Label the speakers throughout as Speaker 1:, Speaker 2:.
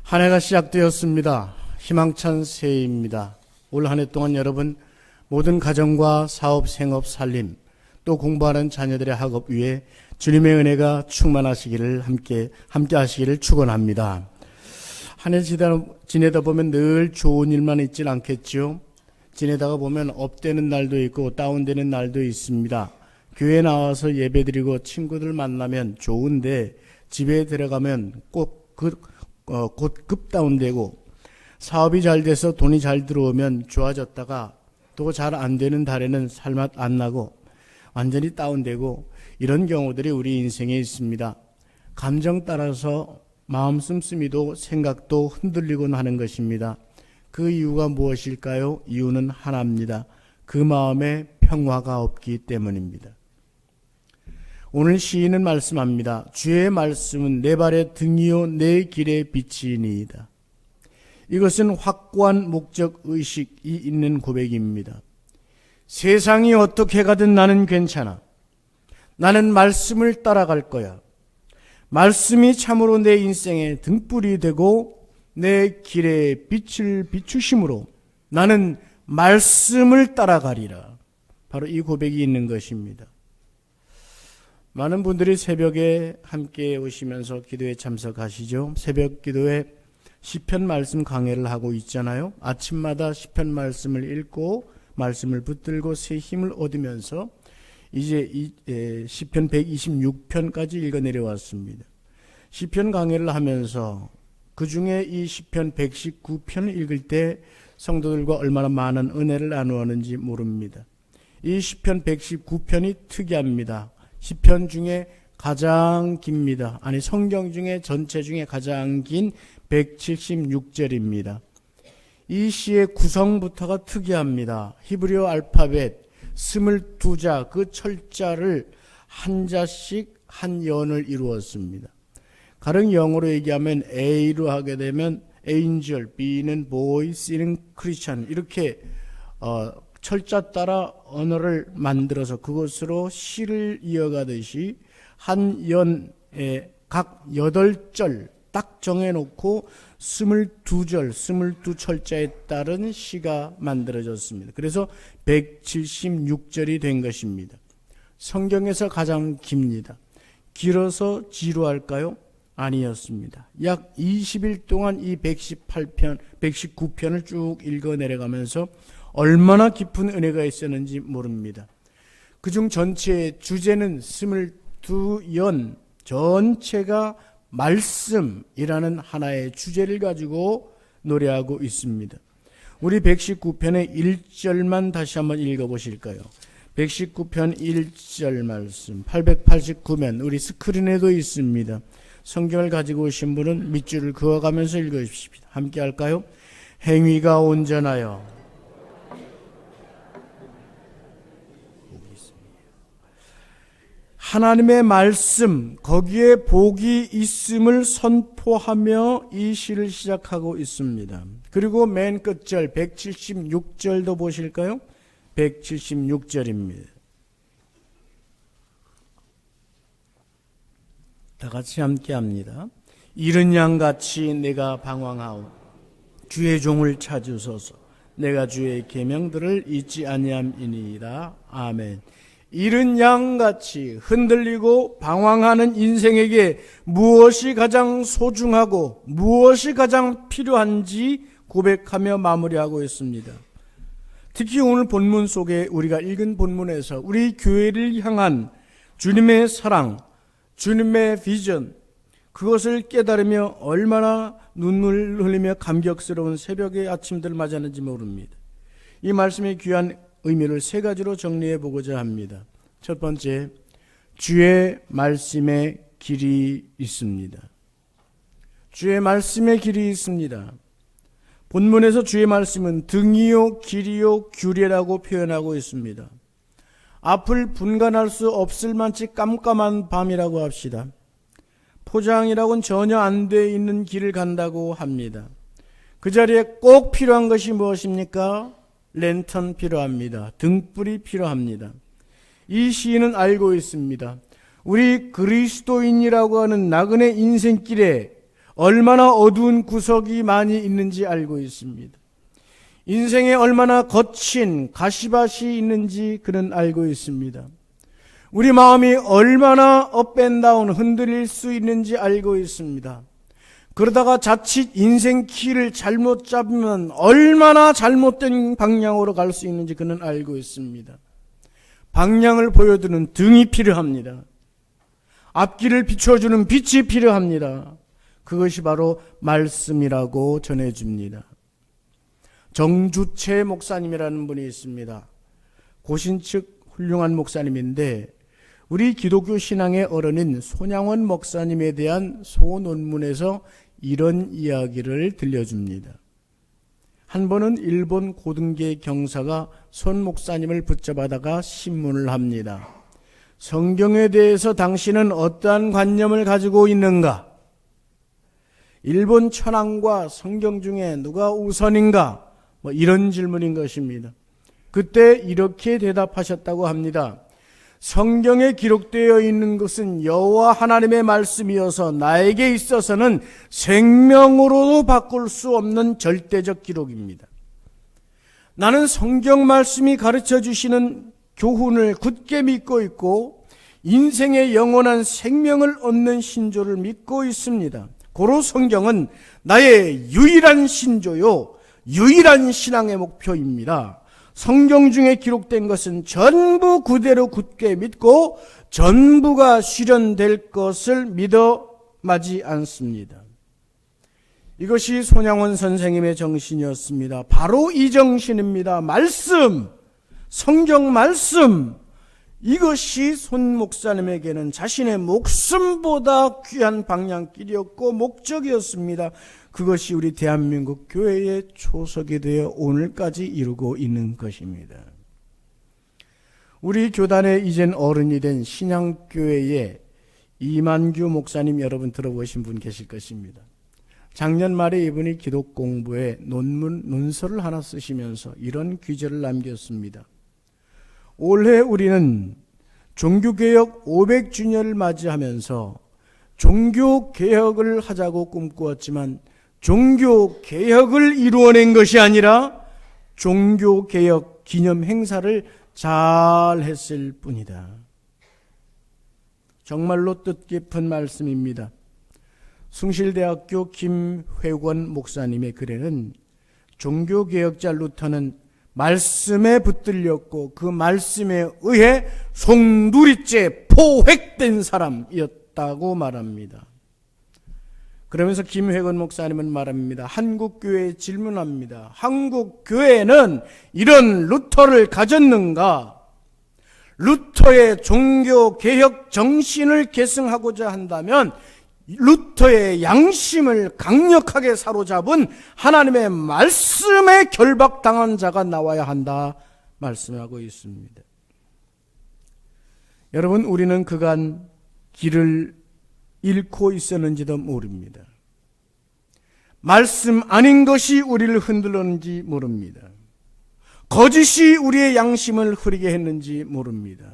Speaker 1: 한 해가 시작되었습니다. 희망찬 새해입니다. 올 한 해 동안 여러분 모든 가정과 사업, 생업, 살림, 또 공부하는 자녀들의 학업 위에 주님의 은혜가 충만하시기를 함께 하시기를 축원합니다. 한 해 지내다 보면 늘 좋은 일만 있진 않겠죠. 지내다가 보면 업되는 날도 있고 다운되는 날도 있습니다. 교회 나와서 예배드리고 친구들 만나면 좋은데 집에 들어가면 곧 급다운되고, 사업이 잘 돼서 돈이 잘 들어오면 좋아졌다가 또 잘 안 되는 달에는 살맛 안 나고 완전히 다운되고, 이런 경우들이 우리 인생에 있습니다. 감정 따라서 마음 씀씀이도 생각도 흔들리곤 하는 것입니다. 그 이유가 무엇일까요? 이유는 하나입니다. 그 마음에 평화가 없기 때문입니다. 오늘 시인은 말씀합니다. 주의 말씀은 내 발의 등이요 내 길의 빛이니이다. 이것은 확고한 목적 의식이 있는 고백입니다. 세상이 어떻게 가든 나는 괜찮아. 나는 말씀을 따라갈 거야. 말씀이 참으로 내 인생의 등불이 되고 내 길에 빛을 비추심으로 나는 말씀을 따라가리라. 바로 이 고백이 있는 것입니다. 많은 분들이 새벽에 함께 오시면서 기도에 참석하시죠. 새벽 기도에 시편 말씀 강해를 하고 있잖아요. 아침마다 시편 말씀을 읽고 말씀을 붙들고 새 힘을 얻으면서 이제 시편 126편까지 읽어 내려왔습니다. 시편 강해를 하면서 그 중에 이 시편 119편을 읽을 때 성도들과 얼마나 많은 은혜를 나누었는지 모릅니다. 이 시편 119편이 특이합니다. 시편 중에 가장 깁니다. 아니, 성경 중에 전체 중에 가장 긴 176절입니다. 이 시의 구성부터가 특이합니다. 히브리어 알파벳 22자, 그 철자를 한 자씩 한 연을 이루었습니다. 다른 영어로 얘기하면 A로 하게 되면 angel, B는 boy, C는 Christian, 이렇게 철자 따라 언어를 만들어서 그것으로 시를 이어가듯이 한 연에 각 8절 딱 정해놓고 22절, 22철자에 따른 시가 만들어졌습니다. 그래서 176절이 된 것입니다. 성경에서 가장 깁니다. 길어서 지루할까요? 아니었습니다. 약 20일 동안 이 119편을 쭉 읽어 내려가면서 얼마나 깊은 은혜가 있었는지 모릅니다. 그중 전체의 주제는 22연 전체가 말씀이라는 하나의 주제를 가지고 노래하고 있습니다. 우리 119편의 1절만 다시 한번 읽어보실까요? 119편 1절 말씀 889면 우리 스크린에도 있습니다. 성경을 가지고 오신 분은 밑줄을 그어가면서 읽어주십시오. 함께 할까요? 행위가 온전하여 하나님의 말씀, 거기에 복이 있음을 선포하며 이 시를 시작하고 있습니다. 그리고 맨 끝절 176절도 보실까요? 176절입니다. 다 같이 함께 합니다. 이른 양같이 내가 방황하오 주의 종을 찾으소서. 내가 주의 계명들을 잊지 아니함이니이다. 아멘. 이른 양같이 흔들리고 방황하는 인생에게 무엇이 가장 소중하고 무엇이 가장 필요한지 고백하며 마무리하고 있습니다. 특히 오늘 본문 속에 우리가 읽은 본문에서 우리 교회를 향한 주님의 사랑, 주님의 비전, 그것을 깨달으며 얼마나 눈물 흘리며 감격스러운 새벽의 아침들을 맞이하는지 모릅니다. 이 말씀의 귀한 의미를 세 가지로 정리해 보고자 합니다. 첫 번째, 주의 말씀의 길이 있습니다. 주의 말씀의 길이 있습니다. 본문에서 주의 말씀은 등이요 길이요 규례라고 표현하고 있습니다. 앞을 분간할 수 없을 만치 깜깜한 밤이라고 합시다. 포장이라고는 전혀 안 돼 있는 길을 간다고 합니다. 그 자리에 꼭 필요한 것이 무엇입니까? 랜턴 필요합니다. 등불이 필요합니다. 이 시인은 알고 있습니다. 우리 그리스도인이라고 하는 나그네 인생길에 얼마나 어두운 구석이 많이 있는지 알고 있습니다. 인생에 얼마나 거친 가시밭이 있는지 그는 알고 있습니다. 우리 마음이 얼마나 업앤다운 흔들릴 수 있는지 알고 있습니다. 그러다가 자칫 인생 키를 잘못 잡으면 얼마나 잘못된 방향으로 갈 수 있는지 그는 알고 있습니다. 방향을 보여주는 등이 필요합니다. 앞길을 비춰주는 빛이 필요합니다. 그것이 바로 말씀이라고 전해줍니다. 정주채 목사님이라는 분이 있습니다. 고신측 훌륭한 목사님인데 우리 기독교 신앙의 어른인 손양원 목사님에 대한 소논문에서 이런 이야기를 들려줍니다. 한 번은 일본 고등계 경사가 손 목사님을 붙잡아다가 신문을 합니다. 성경에 대해서 당신은 어떠한 관념을 가지고 있는가? 일본 천황과 성경 중에 누가 우선인가? 이런 질문인 것입니다. 그때 이렇게 대답하셨다고 합니다. 성경에 기록되어 있는 것은 여호와 하나님의 말씀이어서 나에게 있어서는 생명으로도 바꿀 수 없는 절대적 기록입니다. 나는 성경 말씀이 가르쳐 주시는 교훈을 굳게 믿고 있고 인생의 영원한 생명을 얻는 신조를 믿고 있습니다. 고로 성경은 나의 유일한 신조요, 유일한 신앙의 목표입니다. 성경 중에 기록된 것은 전부 그대로 굳게 믿고 전부가 실현될 것을 믿어 마지 않습니다. 이것이 손양원 선생님의 정신이었습니다. 바로 이 정신입니다. 말씀, 성경 말씀, 이것이 손 목사님에게는 자신의 목숨보다 귀한 방향길이었고 목적이었습니다. 그것이 우리 대한민국 교회의 초석이 되어 오늘까지 이루고 있는 것입니다. 우리 교단에 이젠 어른이 된 신양교회의 이만규 목사님 여러분 들어보신 분 계실 것입니다. 작년 말에 이분이 기독 공부에 논설을 하나 쓰시면서 이런 귀절을 남겼습니다. 올해 우리는 종교개혁 500주년을 맞이하면서 종교개혁을 하자고 꿈꾸었지만 종교개혁을 이루어낸 것이 아니라 종교개혁 기념 행사를 잘 했을 뿐이다. 정말로 뜻깊은 말씀입니다. 숭실대학교 김회권 목사님의 글에는 종교개혁자 루터는 말씀에 붙들렸고 그 말씀에 의해 송두리째 포획된 사람이었다고 말합니다. 그러면서 김회건 목사님은 말합니다. 한국교회에 질문합니다. 한국교회는 이런 루터를 가졌는가? 루터의 종교개혁 정신을 계승하고자 한다면 루터의 양심을 강력하게 사로잡은 하나님의 말씀에 결박당한 자가 나와야 한다 말씀하고 있습니다. 여러분, 우리는 그간 길을 잃고 있었는지도 모릅니다. 말씀 아닌 것이 우리를 흔들었는지 모릅니다. 거짓이 우리의 양심을 흐리게 했는지 모릅니다.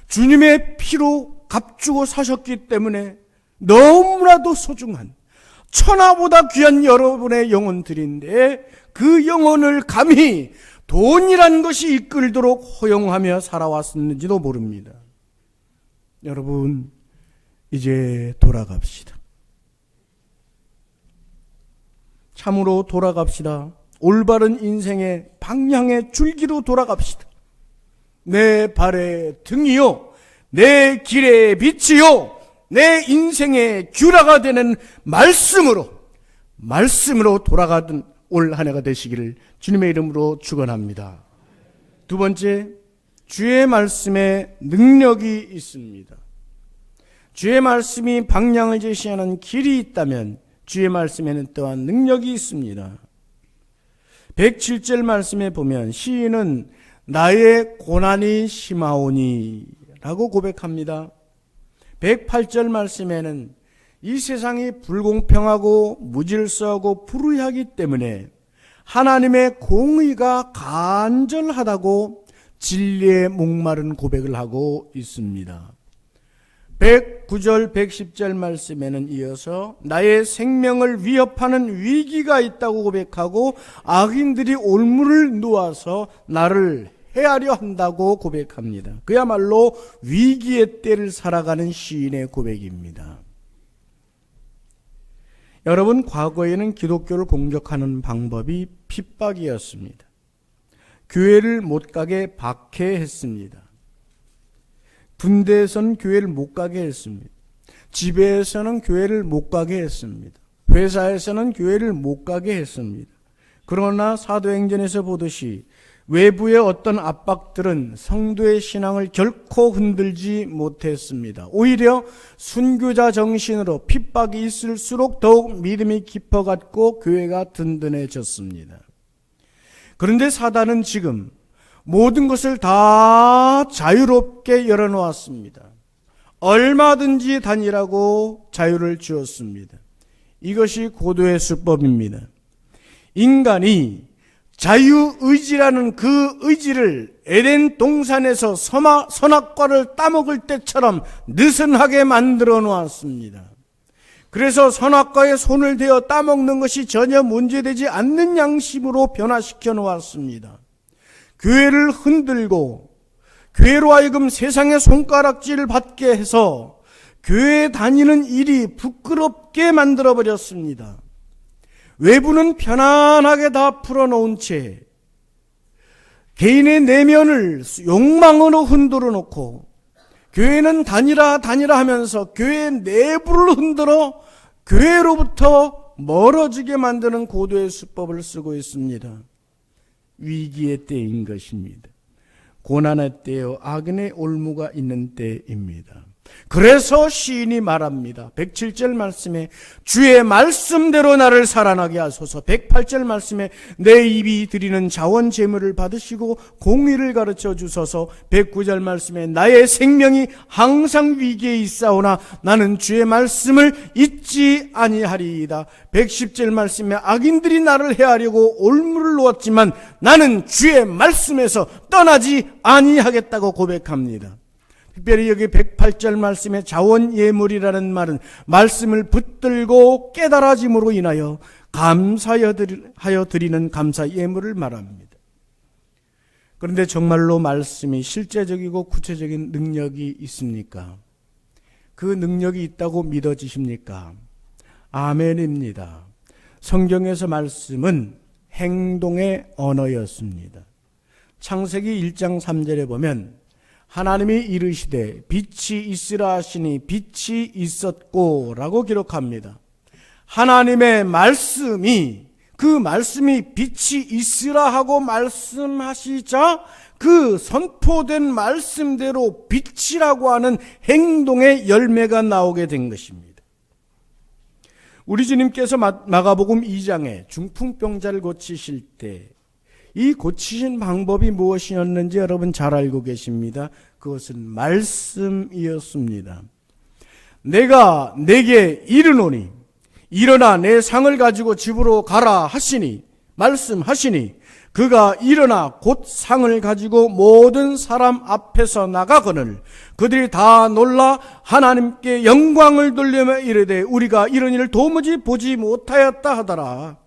Speaker 1: 주님의 피로 값주고 사셨기 때문에 너무나도 소중한 천하보다 귀한 여러분의 영혼들인데 그 영혼을 감히 돈이란 것이 이끌도록 허용하며 살아왔었는지도 모릅니다. 여러분, 이제 돌아갑시다. 참으로 돌아갑시다. 올바른 인생의 방향의 줄기로 돌아갑시다. 내 발의 등이요, 내 길의 빛이요, 내 인생의 규라가 되는 말씀으로 돌아가던 올 한 해가 되시기를 주님의 이름으로 축원합니다. 두 번째, 주의 말씀에 능력이 있습니다. 주의 말씀이 방향을 제시하는 길이 있다면 주의 말씀에는 또한 능력이 있습니다. 107절 말씀에 보면 시인은 나의 고난이 심하오니 라고 고백합니다. 108절 말씀에는 이 세상이 불공평하고 무질서하고 불의하기 때문에 하나님의 공의가 간절하다고 진리에 목마른 고백을 하고 있습니다. 109절 110절 말씀에는 이어서 나의 생명을 위협하는 위기가 있다고 고백하고 악인들이 올무를 놓아서 나를 해하려 한다고 고백합니다. 그야말로 위기의 때를 살아가는 시인의 고백입니다. 여러분, 과거에는 기독교를 공격하는 방법이 핍박이었습니다. 교회를 못 가게 박해했습니다. 군대에서는 교회를 못 가게 했습니다. 집에서는 교회를 못 가게 했습니다. 회사에서는 교회를 못 가게 했습니다. 그러나 사도행전에서 보듯이 외부의 어떤 압박들은 성도의 신앙을 결코 흔들지 못했습니다. 오히려 순교자 정신으로 핍박이 있을수록 더욱 믿음이 깊어갔고 교회가 든든해졌습니다. 그런데 사단은 지금 모든 것을 다 자유롭게 열어놓았습니다. 얼마든지 다니라고 자유를 주었습니다. 이것이 고도의 수법입니다. 인간이 자유의지라는 그 의지를 에덴 동산에서 선악과를 따먹을 때처럼 느슨하게 만들어 놓았습니다. 그래서 선악과에 손을 대어 따먹는 것이 전혀 문제되지 않는 양심으로 변화시켜 놓았습니다. 교회를 흔들고 교회로 하여금 세상의 손가락질을 받게 해서 교회에 다니는 일이 부끄럽게 만들어버렸습니다. 외부는 편안하게 다 풀어놓은 채 개인의 내면을 욕망으로 흔들어 놓고 교회는 다니라 하면서 교회 내부를 흔들어 교회로부터 멀어지게 만드는 고도의 수법을 쓰고 있습니다. 위기의 때인 것입니다. 고난의 때요, 악인의 올무가 있는 때입니다. 그래서 시인이 말합니다. 107절 말씀에 주의 말씀대로 나를 살아나게 하소서. 108절 말씀에 내 입이 드리는 자원 제물을 받으시고 공의를 가르쳐 주소서. 109절 말씀에 나의 생명이 항상 위기에 있사오나 나는 주의 말씀을 잊지 아니하리이다. 110절 말씀에 악인들이 나를 해하려고 올무를 놓았지만 나는 주의 말씀에서 떠나지 아니하겠다고 고백합니다. 특별히 여기 108절 말씀에 자원예물이라는 말은 말씀을 붙들고 깨달아짐으로 인하여 감사하여 드리는 감사예물을 말합니다. 그런데 정말로 말씀이 실제적이고 구체적인 능력이 있습니까? 그 능력이 있다고 믿어지십니까? 아멘입니다. 성경에서 말씀은 행동의 언어였습니다. 창세기 1장 3절에 보면 하나님이 이르시되 빛이 있으라 하시니 빛이 있었고 라고 기록합니다. 하나님의 말씀이, 그 말씀이 빛이 있으라 하고 말씀하시자 그 선포된 말씀대로 빛이라고 하는 행동의 열매가 나오게 된 것입니다. 우리 주님께서 마가복음 2장에 중풍병자를 고치실 때 이 고치신 방법이 무엇이었는지 여러분 잘 알고 계십니다. 그것은 말씀이었습니다. 내가 내게 이르노니 일어나 내 상을 가지고 집으로 가라 하시니, 말씀하시니 그가 일어나 곧 상을 가지고 모든 사람 앞에서 나가거늘 그들이 다 놀라 하나님께 영광을 돌리며 이르되 우리가 이런 일을 도무지 보지 못하였다 하더라.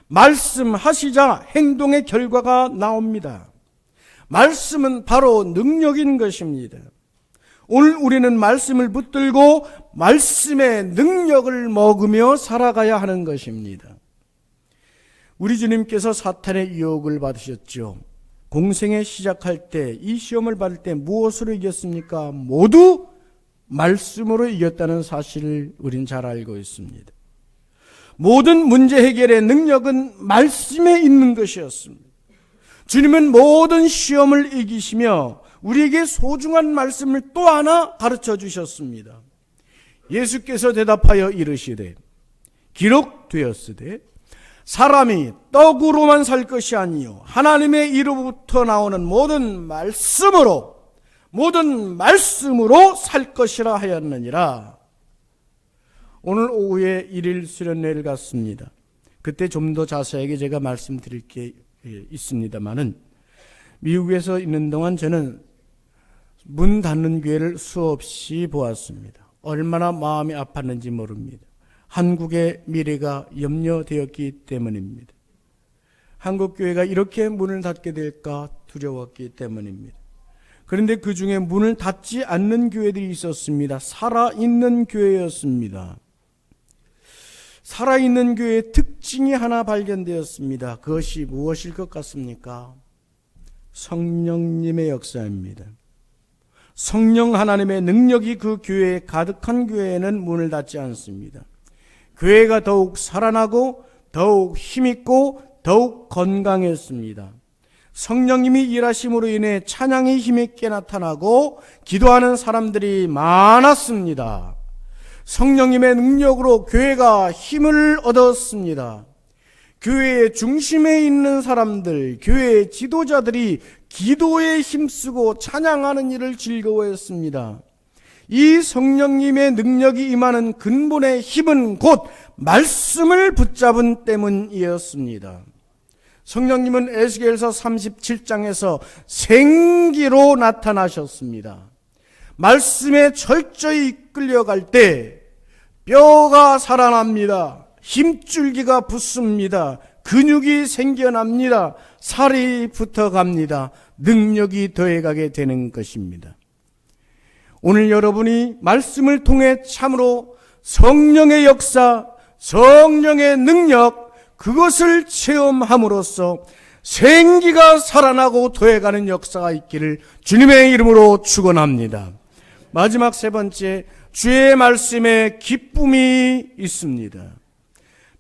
Speaker 1: 말씀하시자 행동의 결과가 나옵니다. 말씀은 바로 능력인 것입니다. 오늘 우리는 말씀을 붙들고 말씀의 능력을 먹으며 살아가야 하는 것입니다. 우리 주님께서 사탄의 유혹을 받으셨죠. 공생에 시작할 때, 이 시험을 받을 때 무엇으로 이겼습니까? 모두 말씀으로 이겼다는 사실을 우린 잘 알고 있습니다. 모든 문제 해결의 능력은 말씀에 있는 것이었습니다. 주님은 모든 시험을 이기시며 우리에게 소중한 말씀을 또 하나 가르쳐 주셨습니다. 예수께서 대답하여 이르시되 기록되었으되 사람이 떡으로만 살 것이 아니요 하나님의 이로부터 나오는 모든 말씀으로 살 것이라 하였느니라. 오늘 오후에 1일 수련회를 갔습니다. 그때 좀 더 자세하게 제가 말씀드릴 게 있습니다만은 미국에서 있는 동안 저는 문 닫는 교회를 수없이 보았습니다. 얼마나 마음이 아팠는지 모릅니다. 한국의 미래가 염려되었기 때문입니다. 한국 교회가 이렇게 문을 닫게 될까 두려웠기 때문입니다. 그런데 그 중에 문을 닫지 않는 교회들이 있었습니다. 살아있는 교회였습니다. 살아있는 교회의 특징이 하나 발견되었습니다. 그것이 무엇일 것 같습니까? 성령님의 역사입니다. 성령 하나님의 능력이 그 교회에 가득한 교회에는 문을 닫지 않습니다. 교회가 더욱 살아나고 더욱 힘있고 더욱 건강했습니다. 성령님이 일하심으로 인해 찬양이 힘있게 나타나고 기도하는 사람들이 많았습니다. 성령님의 능력으로 교회가 힘을 얻었습니다. 교회의 중심에 있는 사람들, 교회의 지도자들이 기도에 힘쓰고 찬양하는 일을 즐거워했습니다. 이 성령님의 능력이 임하는 근본의 힘은 곧 말씀을 붙잡은 때문이었습니다. 성령님은 에스겔서 37장에서 생기로 나타나셨습니다. 말씀에 철저히 끌려갈 때 뼈가 살아납니다. 힘줄기가 붙습니다. 근육이 생겨납니다. 살이 붙어갑니다. 능력이 더해가게 되는 것입니다. 오늘 여러분이 말씀을 통해 참으로 성령의 역사, 성령의 능력, 그것을 체험함으로써 생기가 살아나고 더해가는 역사가 있기를 주님의 이름으로 축원합니다. 마지막 세 번째, 주의 말씀에 기쁨이 있습니다.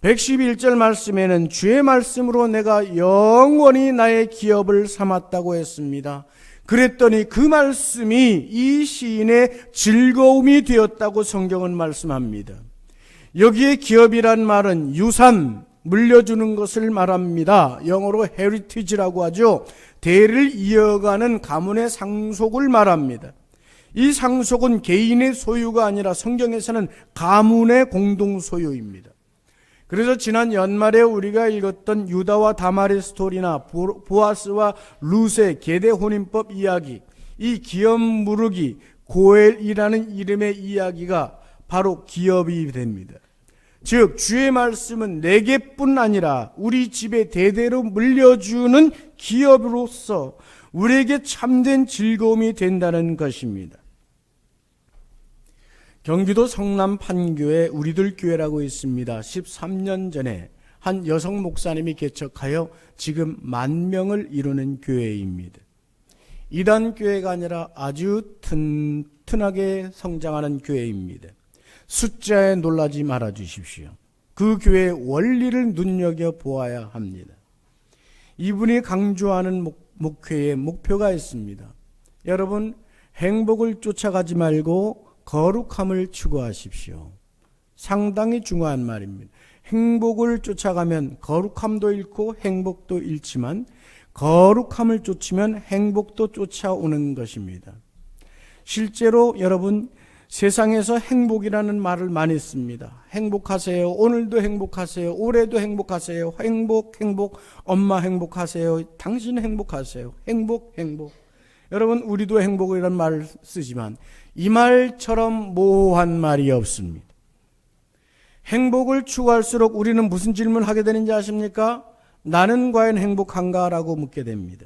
Speaker 1: 111절 말씀에는 주의 말씀으로 내가 영원히 나의 기업을 삼았다고 했습니다. 그랬더니 그 말씀이 이 시인의 즐거움이 되었다고 성경은 말씀합니다. 여기에 기업이란 말은 유산, 물려주는 것을 말합니다. 영어로 heritage라고 하죠. 대를 이어가는 가문의 상속을 말합니다. 이 상속은 개인의 소유가 아니라 성경에서는 가문의 공동 소유입니다. 그래서 지난 연말에 우리가 읽었던 유다와 다말의 스토리나 보아스와 룻의 계대 혼인법 이야기, 이 기업 무르기 고엘이라는 이름의 이야기가 바로 기업이 됩니다. 즉 주의 말씀은 내게뿐 아니라 우리 집에 대대로 물려주는 기업으로서 우리에게 참된 즐거움이 된다는 것입니다. 경기도 성남 판교에 우리들 교회라고 있습니다. 13년 전에 한 여성 목사님이 개척하여 지금 10,000명을 이루는 교회입니다. 이단 교회가 아니라 아주 튼튼하게 성장하는 교회입니다. 숫자에 놀라지 말아 주십시오. 그 교회의 원리를 눈여겨보아야 합니다. 이분이 강조하는 목회의 목표가 있습니다. 여러분, 행복을 쫓아가지 말고 거룩함을 추구하십시오. 상당히 중요한 말입니다. 행복을 쫓아가면 거룩함도 잃고 행복도 잃지만 거룩함을 쫓으면 행복도 쫓아오는 것입니다. 실제로 여러분, 세상에서 행복이라는 말을 많이 씁니다. 행복하세요. 오늘도 행복하세요. 올해도 행복하세요. 행복, 엄마 행복하세요. 당신 행복하세요. 행복. 여러분, 우리도 행복이라는 말을 쓰지만 이 말처럼 모호한 말이 없습니다. 행복을 추구할수록 우리는 무슨 질문을 하게 되는지 아십니까? 나는 과연 행복한가? 라고 묻게 됩니다.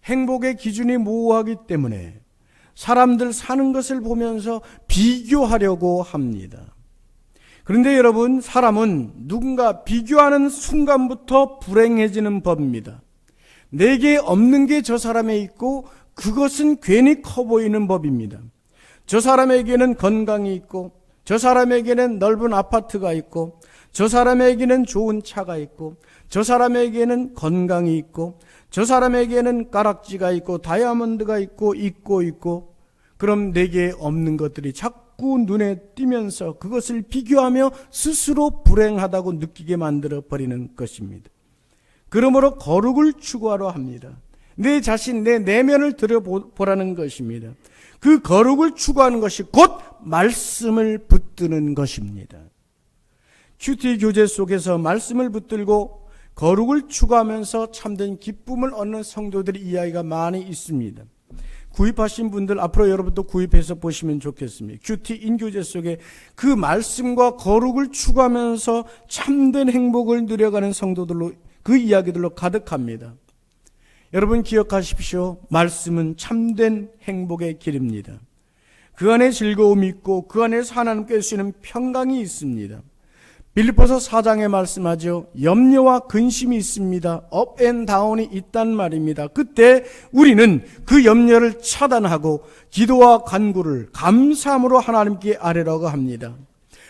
Speaker 1: 행복의 기준이 모호하기 때문에 사람들 사는 것을 보면서 비교하려고 합니다. 그런데 여러분, 사람은 누군가 비교하는 순간부터 불행해지는 법입니다. 내게 없는 게 저 사람에 있고 그것은 괜히 커 보이는 법입니다. 저 사람에게는 건강이 있고 저 사람에게는 넓은 아파트가 있고 저 사람에게는 좋은 차가 있고 저 사람에게는 건강이 있고 저 사람에게는 가락지가 있고 다이아몬드가 있고 그럼 내게 없는 것들이 자꾸 눈에 띄면서 그것을 비교하며 스스로 불행하다고 느끼게 만들어 버리는 것입니다. 그러므로 거룩을 추구하려 합니다. 내 자신, 내 내면을 들여보라는 것입니다. 그 거룩을 추구하는 것이 곧 말씀을 붙드는 것입니다. 큐티 교제 속에서 말씀을 붙들고 거룩을 추구하면서 참된 기쁨을 얻는 성도들의 이야기가 많이 있습니다. 구입하신 분들 앞으로 여러분도 구입해서 보시면 좋겠습니다. 큐티 인교제 속에 그 말씀과 거룩을 추구하면서 참된 행복을 누려가는 성도들로 그 이야기들로 가득합니다. 여러분 기억하십시오. 말씀은 참된 행복의 길입니다. 그 안에 즐거움이 있고 그 안에서 하나님께 주시는 평강이 있습니다. 빌립보서 4장에 말씀하죠. 염려와 근심이 있습니다. 업 앤 다운이 있단 말입니다. 그때 우리는 그 염려를 차단하고 기도와 간구를 감사함으로 하나님께 아뢰라고 합니다.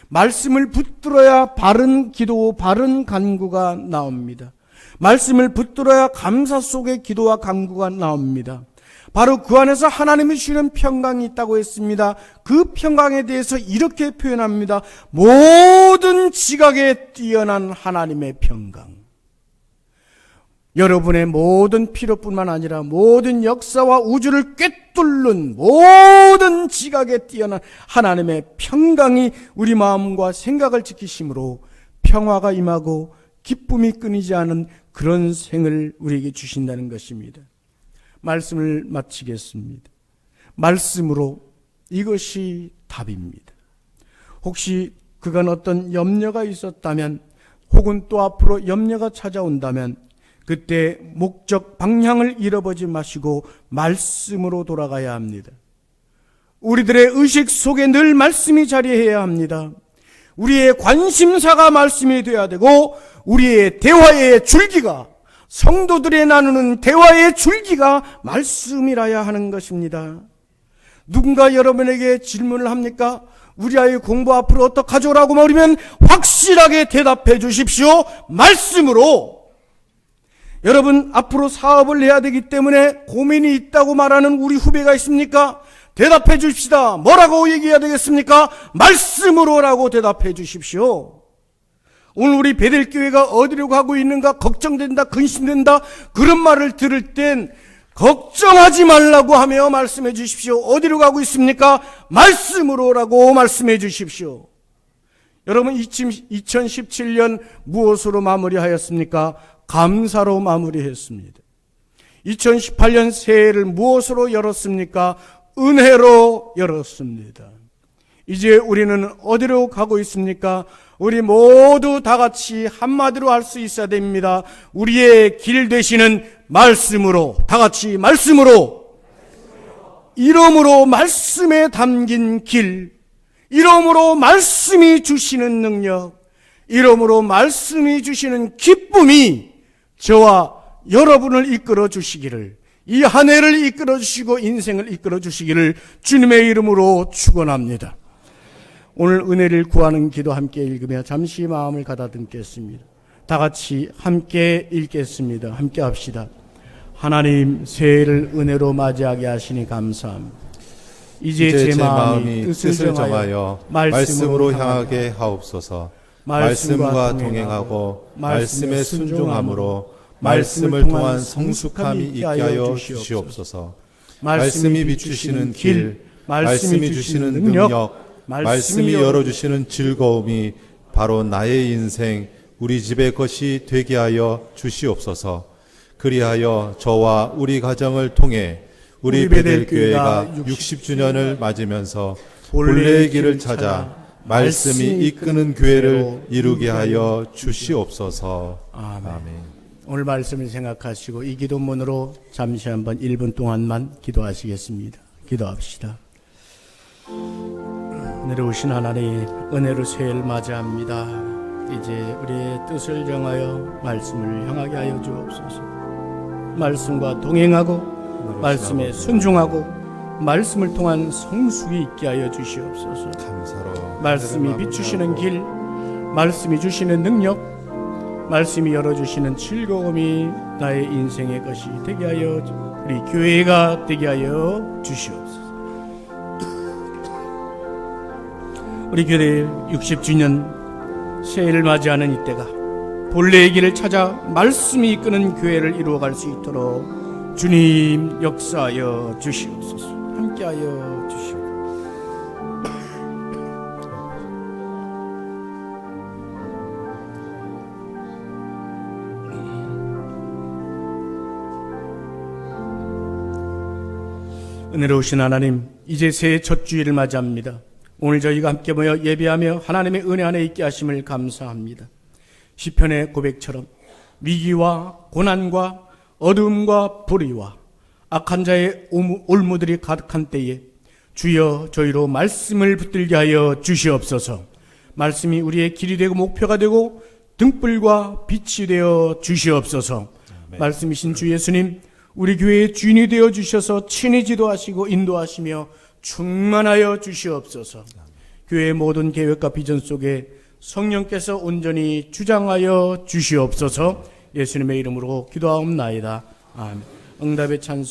Speaker 1: 말씀을 붙들어야 바른 기도, 바른 간구가 나옵니다. 말씀을 붙들어야 감사 속에 기도와 간구가 나옵니다. 바로 그 안에서 하나님이 주시는 평강이 있다고 했습니다. 그 평강에 대해서 이렇게 표현합니다. 모든 지각에 뛰어난 하나님의 평강. 여러분의 모든 필요뿐만 아니라 모든 역사와 우주를 꿰뚫는 모든 지각에 뛰어난 하나님의 평강이 우리 마음과 생각을 지키심으로 평화가 임하고 기쁨이 끊이지 않은 그런 생을 우리에게 주신다는 것입니다. 말씀을 마치겠습니다. 말씀으로 이것이 답입니다. 혹시 그간 어떤 염려가 있었다면 혹은 또 앞으로 염려가 찾아온다면 그때 목적 방향을 잃어버리지 마시고 말씀으로 돌아가야 합니다. 우리들의 의식 속에 늘 말씀이 자리해야 합니다. 우리의 관심사가 말씀이 되어야 되고 우리의 대화의 줄기가 성도들의 나누는 대화의 줄기가 말씀이라야 하는 것입니다. 누군가 여러분에게 질문을 합니까? 우리 아이 공부 앞으로 어떻게 하죠라고 물으면 확실하게 대답해 주십시오. 말씀으로. 여러분 앞으로 사업을 해야 되기 때문에 고민이 있다고 말하는 우리 후배가 있습니까? 대답해 주십시다. 뭐라고 얘기해야 되겠습니까? 말씀으로라고 대답해 주십시오. 오늘 우리 베델교회가 어디로 가고 있는가 걱정된다, 근심된다 그런 말을 들을 땐 걱정하지 말라고 하며 말씀해 주십시오. 어디로 가고 있습니까? 말씀으로라고 말씀해 주십시오. 여러분 2017년 무엇으로 마무리하였습니까? 감사로 마무리했습니다. 2018년 새해를 무엇으로 열었습니까? 은혜로 열었습니다. 이제 우리는 어디로 가고 있습니까? 우리 모두 다 같이 한마디로 할 수 있어야 됩니다. 우리의 길 되시는 말씀으로, 다 같이 말씀으로, 이름으로 말씀에 담긴 길, 이름으로 말씀이 주시는 능력, 이름으로 말씀이 주시는 기쁨이 저와 여러분을 이끌어 주시기를, 이 한 해를 이끌어 주시고 인생을 이끌어 주시기를 주님의 이름으로 축원합니다. 오늘 은혜를 구하는 기도 함께 읽으며 잠시 마음을 가다듬겠습니다. 다 같이 함께 읽겠습니다. 함께 합시다. 하나님 새해를 은혜로 맞이하게 하시니 감사합니다. 이제 제 마음이 뜻을 정하여 말씀으로 향하게 하옵소서. 말씀과 동행하고 말씀에 순종함으로 말씀을 통한 성숙함이 있게 하여 주시옵소서. 말씀이 비추시는 길, 말씀이 주시는 능력, 말씀이 열어주시는 즐거움이 바로 나의 인생, 우리 집의 것이 되게 하여 주시옵소서. 그리하여 저와 우리 가정을 통해 우리 베델교회가 60주년을 맞으면서 본래의 길을 찾아 말씀이 이끄는 교회를 이루게 하여 주시옵소서. 아멘. 오늘 말씀을 생각하시고 이 기도문으로 잠시 한번 1분 동안만 기도하시겠습니다. 기도합시다. 내려오신 하나님, 은혜로 새해를 맞이합니다. 이제 우리의 뜻을 정하여 말씀을 향하게 하여 주옵소서. 말씀과 동행하고 말씀에 순종하고 말씀을 통한 성숙이 있게 하여 주시옵소서. 감사로 말씀이 비추시는 길, 말씀이 주시는 능력, 말씀이 열어주시는 즐거움이 나의 인생의 것이 되게 하여 우리 교회가 되게 하여 주시옵소서. 우리 교회 60주년 새해를 맞이하는 이때가 본래의 길을 찾아 말씀이 이끄는 교회를 이루어갈 수 있도록 주님 역사하여 주시옵소서. 함께하여 주시옵소서. 은혜로우신 하나님, 이제 새해 첫 주일을 맞이합니다. 오늘 저희가 함께 모여 예배하며 하나님의 은혜 안에 있게 하심을 감사합니다. 시편의 고백처럼 위기와 고난과 어두움과 불의와 악한 자의 올무들이 가득한 때에 주여 저희로 말씀을 붙들게 하여 주시옵소서. 말씀이 우리의 길이 되고 목표가 되고 등불과 빛이 되어 주시옵소서. 말씀이신 주 예수님, 우리 교회의 주인이 되어 주셔서 친히 지도하시고 인도하시며 충만하여 주시옵소서. 교회의 모든 계획과 비전 속에 성령께서 온전히 주장하여 주시옵소서. 예수님의 이름으로 기도하옵나이다. 아멘. 응답의 찬송.